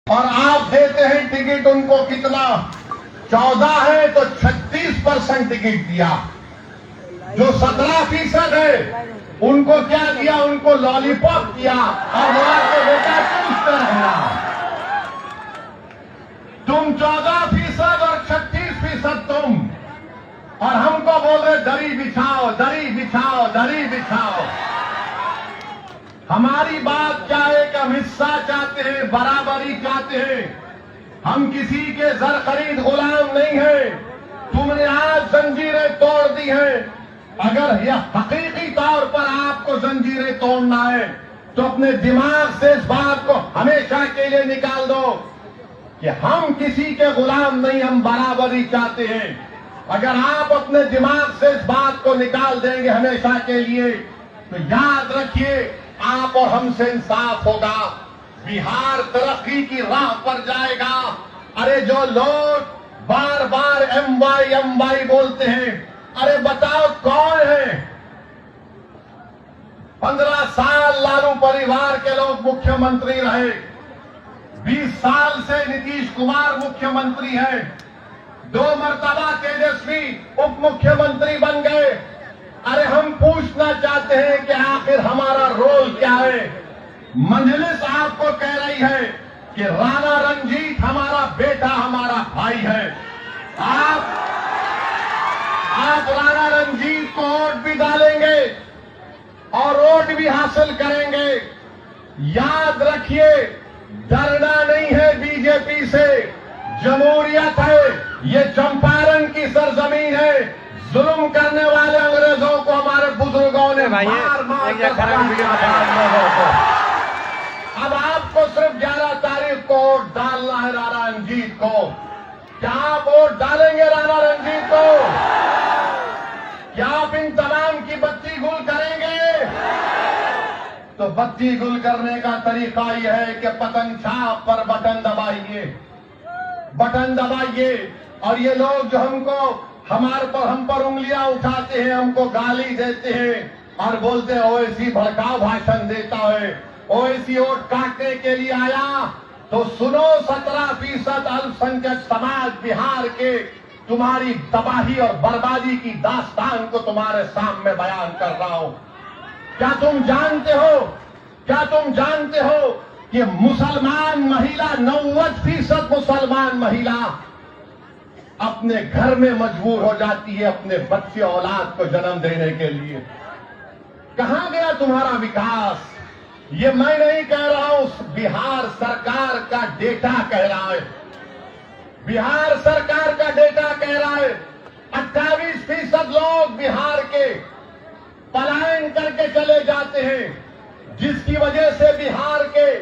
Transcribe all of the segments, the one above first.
और आप देते हैं टिकट उनको कितना 14 है तो 36% टिकट दिया। जो 17% है उनको क्या दिया, उनको लॉलीपॉप दिया और बोला कि बेटा चूसते रहना। तुम 14% और 36% तुम, और हमको बोल रहे दरी बिछाओ दरी बिछाओ दरी बिछाओ। हमारी बात क्या है कि हम हिस्सा चाहते हैं, बराबरी चाहते हैं। हम किसी के जर खरीद गुलाम नहीं है। तुमने आज जंजीरें तोड़ दी हैं। अगर यह हकीकी तौर पर आपको जंजीरें तोड़ना है तो अपने दिमाग से इस बात को हमेशा के लिए निकाल दो कि हम किसी के गुलाम नहीं, हम बराबरी चाहते हैं। अगर आप अपने दिमाग से इस बात को निकाल देंगे हमेशा के लिए तो याद रखिए आप और हमसे इंसाफ होगा। बिहार तरक्की की राह पर जाएगा। अरे जो लोग बार बार एमवाई बोलते हैं, अरे बताओ कौन है? 15 साल लालू परिवार के लोग मुख्यमंत्री रहे, 20 साल से नीतीश कुमार मुख्यमंत्री हैं, 2 मर्तबा तेजस्वी उप मुख्यमंत्री बन गए। अरे हम पूछना चाहते हैं कि आखिर हमारा रोल क्या है? मजलिस आपको कह रही है कि राणा रंजीत हमारा बेटा, हमारा भाई है। आप राणा रंजीत को वोट भी डालेंगे और वोट भी हासिल करेंगे। याद रखिए डरना नहीं है बीजेपी से। जमहूरियत है, ये चंपारण की सरजमीन है। जुल्म करने वाले अंग्रेजों को हमारे बुजुर्गों ने मार मार कर लोगों को। अब आपको सिर्फ 11 तारीख को वोट डालना है राणा रंजीत को। क्या आप वोट डालेंगे राणा रंजीत को? क्या आप इन तमाम की बत्ती गुल करेंगे? तो बत्ती गुल करने का तरीका यह है कि पतंग छाप पर बटन दबाइए। और ये लोग जो हम पर उंगलियां उठाते हैं, हमको गाली देते हैं और बोलते हैं ओवैसी भड़काऊ भाषण देता है, ओवैसी वोट काटने के लिए आया। तो सुनो 17% अल्पसंख्यक समाज बिहार के तुम्हारी तबाही और बर्बादी की दास्तान को तुम्हारे सामने बयान कर रहा हूं। क्या तुम जानते हो कि मुसलमान महिला 90% मुसलमान महिला अपने घर में मजबूर हो जाती है अपने बच्चे औलाद को जन्म देने के लिए? कहां गया तुम्हारा विकास? ये मैं नहीं कह रहा हूं, बिहार सरकार का डेटा कह रहा है। बिहार सरकार का डेटा कह रहा है 28% लोग बिहार के पलायन करके चले जाते हैं, जिसकी वजह से बिहार के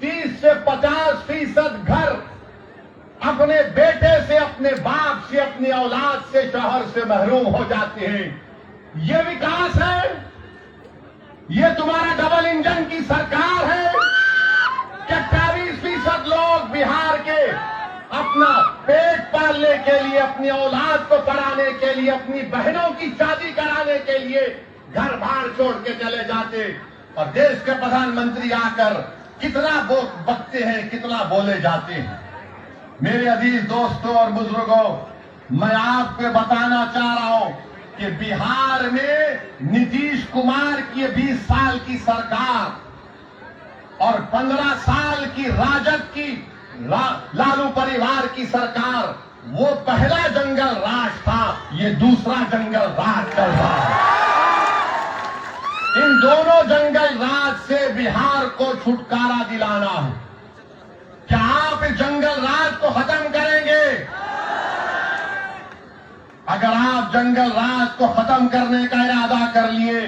30 से 50% घर अपने बेटे से, अपने बाप से, अपनी औलाद से, शौहर से महरूम हो जाते हैं। ये विकास है? ये तुम्हारा डबल इंजन की सरकार है? 28% लोग बिहार के अपना पेट पालने के लिए, अपनी औलाद को पढ़ाने के लिए, अपनी बहनों की शादी कराने के लिए घर बार छोड़ के चले जाते। और देश के प्रधानमंत्री आकर कितना बकते हैं, कितना बोले जाते हैं। मेरे अजीज दोस्तों और बुजुर्गों, मैं आपको बताना चाह रहा हूं कि बिहार में नीतीश कुमार की 20 साल की सरकार और 15 साल की राजद की लालू परिवार की सरकार, वो पहला जंगल राज था, ये दूसरा जंगल राज चल रहा है। इन दोनों जंगल राज से बिहार को छुटकारा दिलाना है। क्या आप इस जंगल राज को खत्म करेंगे? अगर आप जंगल राज को खत्म करने का इरादा कर लिए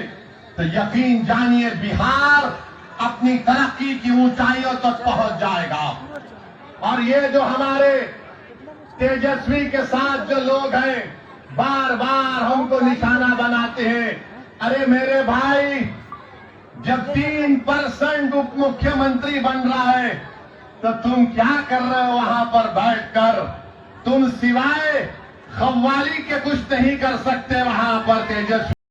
तो यकीन जानिए बिहार अपनी तरक्की की ऊंचाइयों तक पहुंच जाएगा। और ये जो हमारे तेजस्वी के साथ जो लोग हैं, बार बार हमको निशाना बनाते हैं। अरे मेरे भाई, जब 3% उप मुख्यमंत्री बन रहा है तो तुम क्या कर रहे हो वहां पर बैठकर? तुम सिवाय खव्वाली के कुछ नहीं कर सकते वहां पर तेजस्वी।